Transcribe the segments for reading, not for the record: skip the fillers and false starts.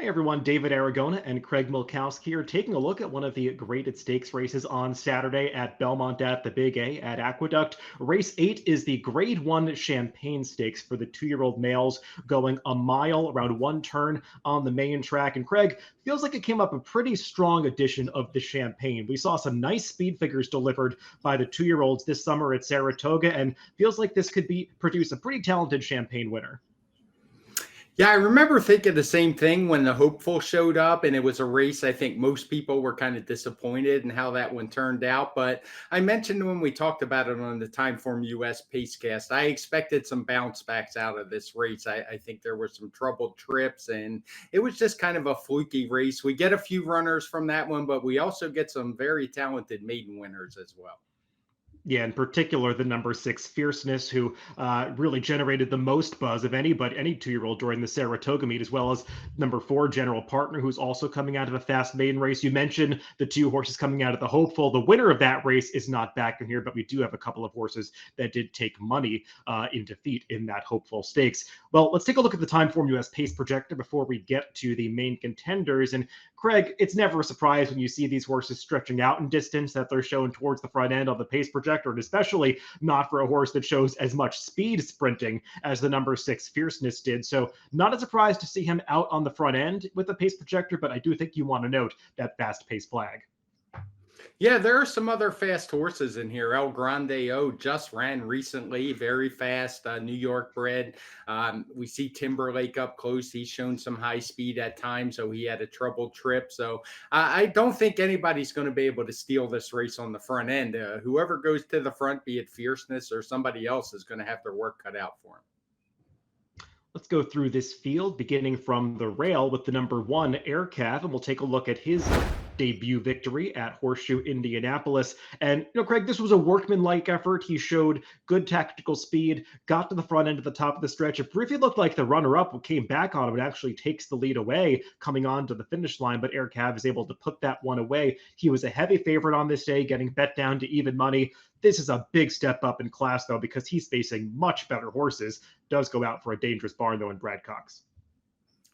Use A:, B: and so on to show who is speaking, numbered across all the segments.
A: Everyone, David Aragona and Craig Milkowski are taking a look at one of the graded stakes races on Saturday at Belmont at the Big A at Aqueduct. Race 8 is the Grade 1 Champagne Stakes for the 2-year-old males, going a mile around one turn on the main track. And Craig, feels like it came up a pretty strong edition of the Champagne. We saw some nice speed figures delivered by the 2-year-olds this summer at Saratoga, and feels like this could produce a pretty talented Champagne winner.
B: Yeah, I remember thinking the same thing when the hopeful showed up, and it was a race. I think most people were kind of disappointed in how that one turned out. But I mentioned when we talked about it on the Timeform US Pacecast, I expected some bounce backs out of this race. I think there were some troubled trips, and it was just kind of a fluky race. We get a few runners from that one, but we also get some very talented maiden winners as well.
A: Yeah, in particular, the number 6 Fierceness, who really generated the most buzz of any 2-year-old during the Saratoga meet, as well as number 4 General Partner, who's also coming out of a fast maiden race. You mentioned the 2 horses coming out of the Hopeful. The winner of that race is not back in here, but we do have a couple of horses that did take money in defeat in that Hopeful Stakes. Well, let's take a look at the Timeform US Pace Projector before we get to the main contenders. And Craig, it's never a surprise when you see these horses stretching out in distance that they're shown towards the front end of the pace projector, and especially not for a horse that shows as much speed sprinting as the number 6 Fierceness did. So not a surprise to see him out on the front end with the pace projector, but I do think you want to note that fast pace flag.
B: Yeah, there are some other fast horses in here. El Grande O just ran recently, very fast, New York bred. We see Timberlake up close. He's shown some high speed at times, so he had a troubled trip. So I don't think anybody's going to be able to steal this race on the front end. Whoever goes to the front, be it Fierceness or somebody else, is going to have their work cut out for him.
A: Let's go through this field, beginning from the rail with the number 1 Aircav, and we'll take a look at his debut victory at Horseshoe Indianapolis. And, Craig, this was a workmanlike effort. He showed good tactical speed, got to the front end at the top of the stretch. It briefly looked like the runner-up came back on him and actually takes the lead away coming on to the finish line, but Aircav is able to put that one away. He was a heavy favorite on this day, getting bet down to even money. This is a big step up in class, though, because he's facing much better horses. Does go out for a dangerous barn, though, in Brad Cox.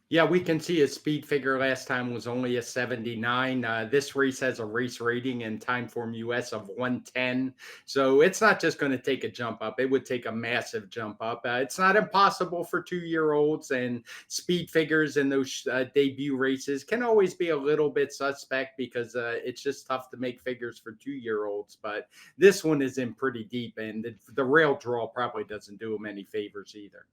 B: Yeah, we can see his speed figure last time was only a 79. This race has a race rating in Timeform US of 110. So it's not just going to take a jump up. It would take a massive jump up. It's not impossible for 2-year-olds, and speed figures in those debut races can always be a little bit suspect because it's just tough to make figures for 2-year-olds. But this one is in pretty deep, and the rail draw probably doesn't do him any favors either.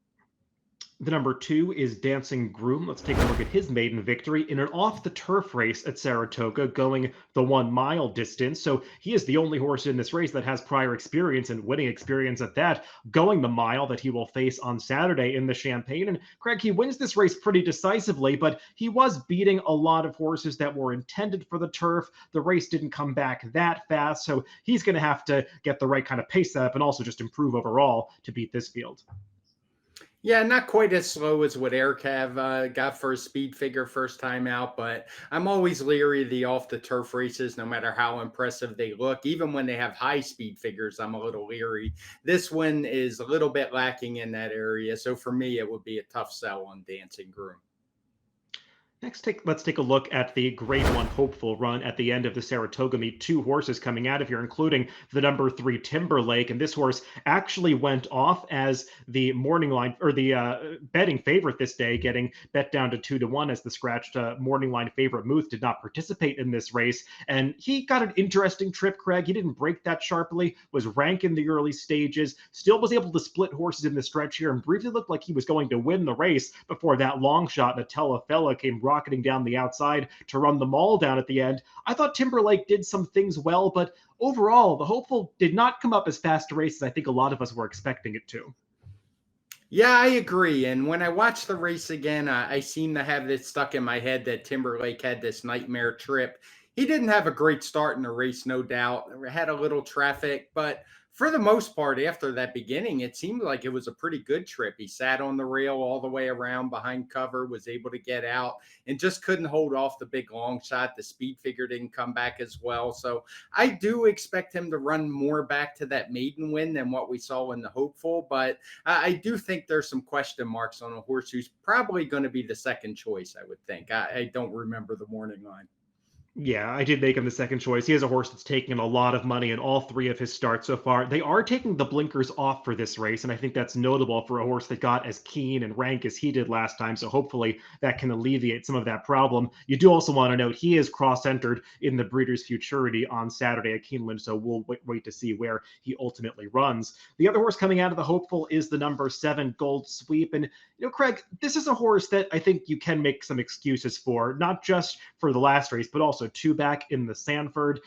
A: The number 2 is Dancing Groom. Let's take a look at his maiden victory in an off-the-turf race at Saratoga, going the 1-mile distance. So he is the only horse in this race that has prior experience and winning experience at that, going the mile that he will face on Saturday in the Champagne. And Craig, he wins this race pretty decisively, but he was beating a lot of horses that were intended for the turf. The race didn't come back that fast, so he's going to have to get the right kind of pace setup and also just improve overall to beat this field.
B: Yeah, not quite as slow as what Aircav got for a speed figure first time out, but I'm always leery of the off-the-turf races, no matter how impressive they look. Even when they have high speed figures, I'm a little leery. This one is a little bit lacking in that area, so for me, it would be a tough sell on Dancing Groom.
A: Next, let's take a look at the Grade 1 Hopeful run at the end of the Saratoga meet. 2 horses coming out of here, including the number 3 Timberlake. And this horse actually went off as the morning line, or the betting favorite this day, getting bet down to 2-1 as the scratched morning line favorite Muth did not participate in this race. And he got an interesting trip, Craig. He didn't break that sharply, was ranked in the early stages, still was able to split horses in the stretch here, and briefly looked like he was going to win the race before that long shot, Natella Fella, came rocketing down the outside to run them all down at the end. I thought Timberlake did some things well, but overall, the Hopeful did not come up as fast a race as I think a lot of us were expecting it to.
B: Yeah, I agree. And when I watched the race again, I seem to have this stuck in my head that Timberlake had this nightmare trip. He didn't have a great start in the race, no doubt. Had a little traffic, but for the most part, after that beginning, it seemed like it was a pretty good trip. He sat on the rail all the way around behind cover, was able to get out, and just couldn't hold off the big long shot. The speed figure didn't come back as well. So I do expect him to run more back to that maiden win than what we saw in the hopeful. But I do think there's some question marks on a horse who's probably going to be the second choice, I would think. I don't remember the morning line.
A: Yeah, I did make him the second choice. He has a horse that's taken a lot of money in all three of his starts so far. They are taking the blinkers off for this race, and I think that's notable for a horse that got as keen and rank as he did last time. So hopefully that can alleviate some of that problem. You do also want to note he is cross-entered in the Breeders' Futurity on Saturday at Keeneland, so we'll wait to see where he ultimately runs. The other horse coming out of the hopeful is the number 7 Gold Sweep, and Craig, this is a horse that I think you can make some excuses for, not just for the last race, but also two back in the Sanford.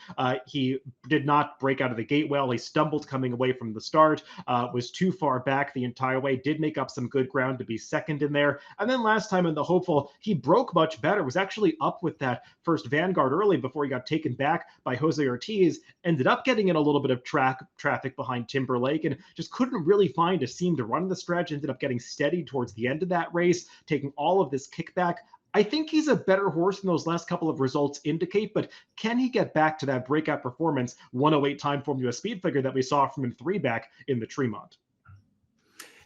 A: He did not break out of the gate well. He stumbled coming away from the start, was too far back the entire way, did make up some good ground to be second in there. And then last time in the hopeful, he broke much better, was actually up with that first Vanguard early before he got taken back by Jose Ortiz, ended up getting in a little bit of traffic behind Timberlake and just couldn't really find a seam to run the stretch, ended up getting steady towards the end of that race, taking all of this kickback. I think he's a better horse than those last couple of results indicate, but can he get back to that breakout performance, 108 time Formula speed figure that we saw from him 3 back in the Tremont?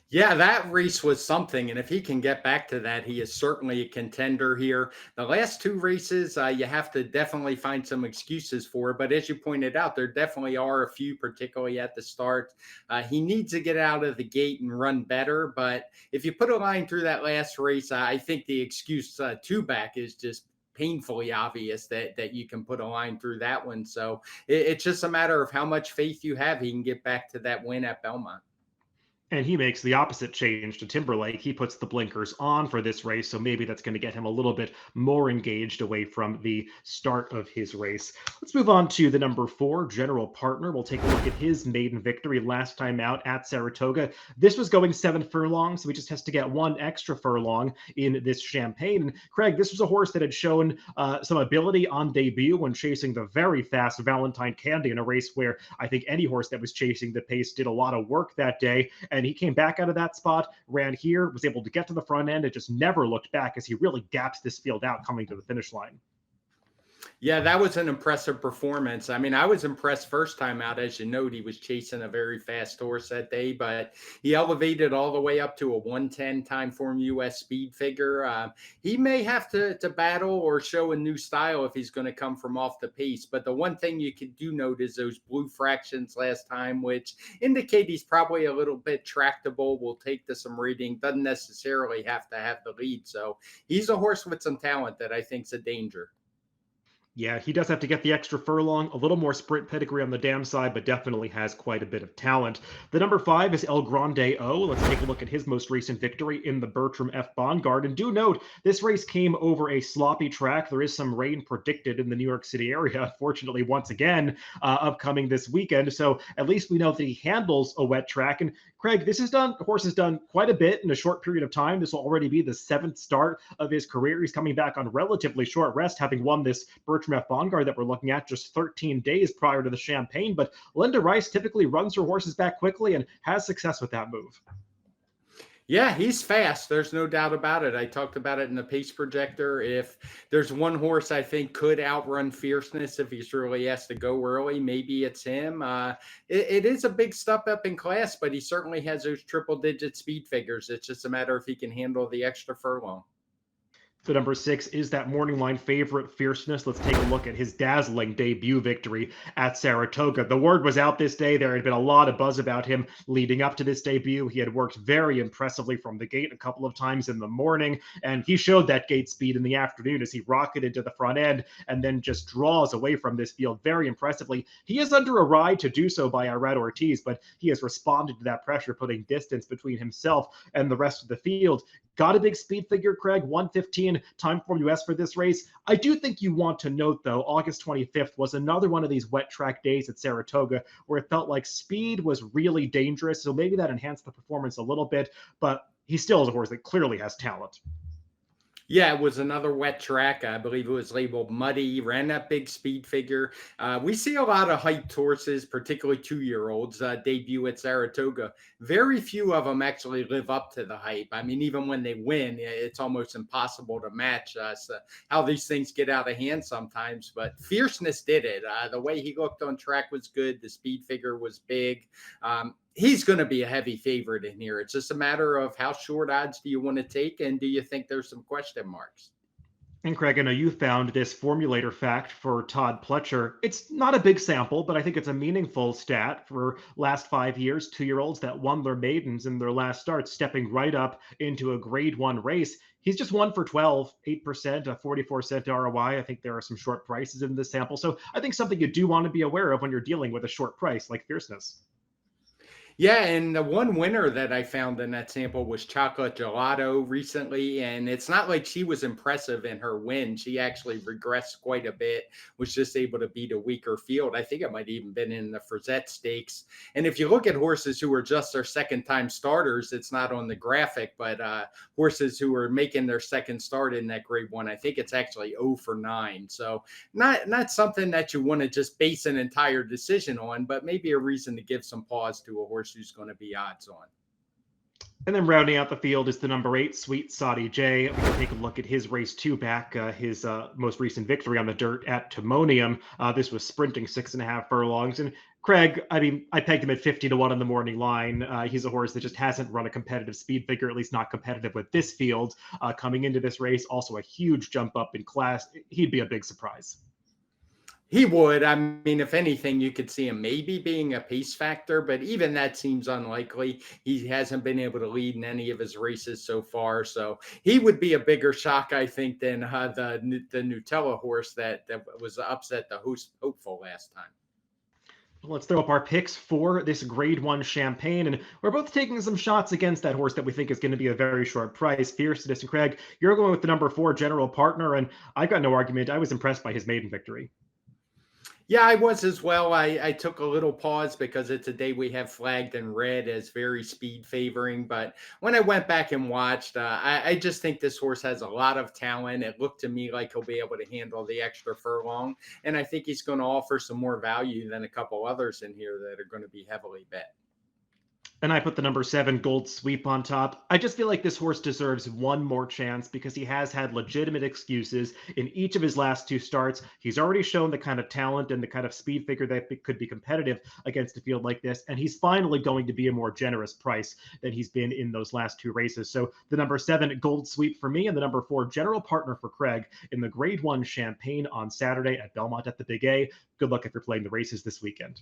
B: Yeah, that race was something. And if he can get back to that, he is certainly a contender here. The last two races, you have to definitely find some excuses for. But as you pointed out, there definitely are a few, particularly at the start. He needs to get out of the gate and run better. But if you put a line through that last race, I think the excuse 2 back is just painfully obvious that you can put a line through that one. So it's just a matter of how much faith you have he can get back to that win at Belmont.
A: And he makes the opposite change to Timberlake. He puts the blinkers on for this race, so maybe that's going to get him a little bit more engaged away from the start of his race. Let's move on to the number 4, General Partner. We'll take a look at his maiden victory last time out at Saratoga. This was going 7 furlongs, so he just has to get 1 extra furlong in this Champagne. And Craig, this was a horse that had shown some ability on debut when chasing the very fast Valentine Candy in a race where I think any horse that was chasing the pace did a lot of work that day. And he came back out of that spot, ran here, was able to get to the front end. It just never looked back as he really gaps this field out coming to the finish line.
B: Yeah, that was an impressive performance. I mean, I was impressed first time out. As you note, he was chasing a very fast horse that day, but he elevated all the way up to a 110 time form US speed figure. He may have to battle or show a new style if he's going to come from off the pace. But the one thing you could do note is those blue fractions last time, which indicate he's probably a little bit tractable, will take to some reading, doesn't necessarily have to have the lead. So he's a horse with some talent that I think's a danger.
A: Yeah, he does have to get the extra furlong, a little more sprint pedigree on the dam side, but definitely has quite a bit of talent. The number 5 is El Grande O. Let's take a look at his most recent victory in the Bertram F. Bongard. And do note, this race came over a sloppy track. There is some rain predicted in the New York City area, unfortunately, once again, upcoming this weekend. So at least we know that he handles a wet track. And Craig, horse has done quite a bit in a short period of time. This will already be the 7th start of his career. He's coming back on relatively short rest, having won this Bertram F. Bongard that we're looking at just 13 days prior to the Champagne. But Linda Rice typically runs her horses back quickly and has success with that move.
B: Yeah, he's fast. There's no doubt about it. I talked about it in the pace projector. If there's one horse I think could outrun Fierceness if he's really has to go early, maybe it's him. It is a big step up in class, but he certainly has those triple-digit speed figures. It's just a matter if he can handle the extra furlong.
A: The number 6 is that morning line favorite, Fierceness. Let's take a look at his dazzling debut victory at Saratoga. The word was out this day. There had been a lot of buzz about him leading up to this debut. He had worked very impressively from the gate a couple of times in the morning, and he showed that gate speed in the afternoon as he rocketed to the front end and then just draws away from this field very impressively. He is under a ride to do so by Irad Ortiz, but he has responded to that pressure, putting distance between himself and the rest of the field. Got a big speed figure, Craig, 115 time form US for this race. I do think you want to note, though, August 25th was another one of these wet track days at Saratoga where it felt like speed was really dangerous. So maybe that enhanced the performance a little bit, but he still is a horse that clearly has talent.
B: Yeah, it was another wet track. I believe it was labeled muddy. Ran that big speed figure. We see a lot of hyped horses, particularly 2-year-olds, debut at Saratoga. Very few of them actually live up to the hype. I mean, even when they win, it's almost impossible to match how these things get out of hand sometimes. But Fierceness did it. The way he looked on track was good. The speed figure was big. He's going to be a heavy favorite in here. It's just a matter of how short odds do you want to take, and do you think there's some question marks?
A: And Craig, I know you found this formulator fact for Todd Pletcher. It's not a big sample, but I think it's a meaningful stat for last 5 years, 2-year-olds that won their maidens in their last start, stepping right up into a grade one race. He's just 1 for 12, 8%, a 44-cent ROI. I think there are some short prices in this sample. So I think something you do want to be aware of when you're dealing with a short price like Fierceness.
B: Yeah, and the one winner that I found in that sample was Chocolate Gelato recently, and it's not like she was impressive in her win. She actually regressed quite a bit, was just able to beat a weaker field. I think it might even been in the Frizette Stakes. And if you look at horses who are just their second time starters, it's not on the graphic, but horses who are making their second start in that grade one, I think it's actually 0 for 9. So not something that you want to just base an entire decision on, but maybe a reason to give some pause to a horse who's going to be odds on.
A: And then rounding out the field is the number 8, Sweet Saudi J. We can take a look at his race two back, his most recent victory on the dirt at Timonium. This was sprinting 6.5 furlongs. And Craig, I mean, I pegged him at 50 to 1 on the morning line. He's a horse that just hasn't run a competitive speed figure, at least not competitive with this field coming into this race. Also, a huge jump up in class. He'd be a big surprise.
B: He would. I mean, if anything, you could see him maybe being a pace factor, but even that seems unlikely. He hasn't been able to lead in any of his races so far, so he would be a bigger shock, I think, than the Nutella horse that was upset the host hopeful last time.
A: Let's throw up our picks for this grade one champagne. And we're both taking some shots against that horse that we think is going to be a very short price. Fierceness and Craig, you're going with the number 4 general partner. And I've got no argument. I was impressed by his maiden victory.
B: Yeah, I was as well. I took a little pause because it's a day we have flagged in red as very speed favoring. But when I went back and watched, I just think this horse has a lot of talent. It looked to me like he'll be able to handle the extra furlong. And I think he's going to offer some more value than a couple others in here that are going to be heavily bet.
A: And I put the number 7 Gold Sweep on top. I just feel like this horse deserves one more chance because he has had legitimate excuses in each of his last 2 starts. He's already shown the kind of talent and the kind of speed figure that could be competitive against a field like this. And he's finally going to be a more generous price than he's been in those last 2 races. So the number 7 Gold Sweep for me and the number 4 general partner for Craig in the grade one champagne on Saturday at Belmont at the Big A. Good luck if you're playing the races this weekend.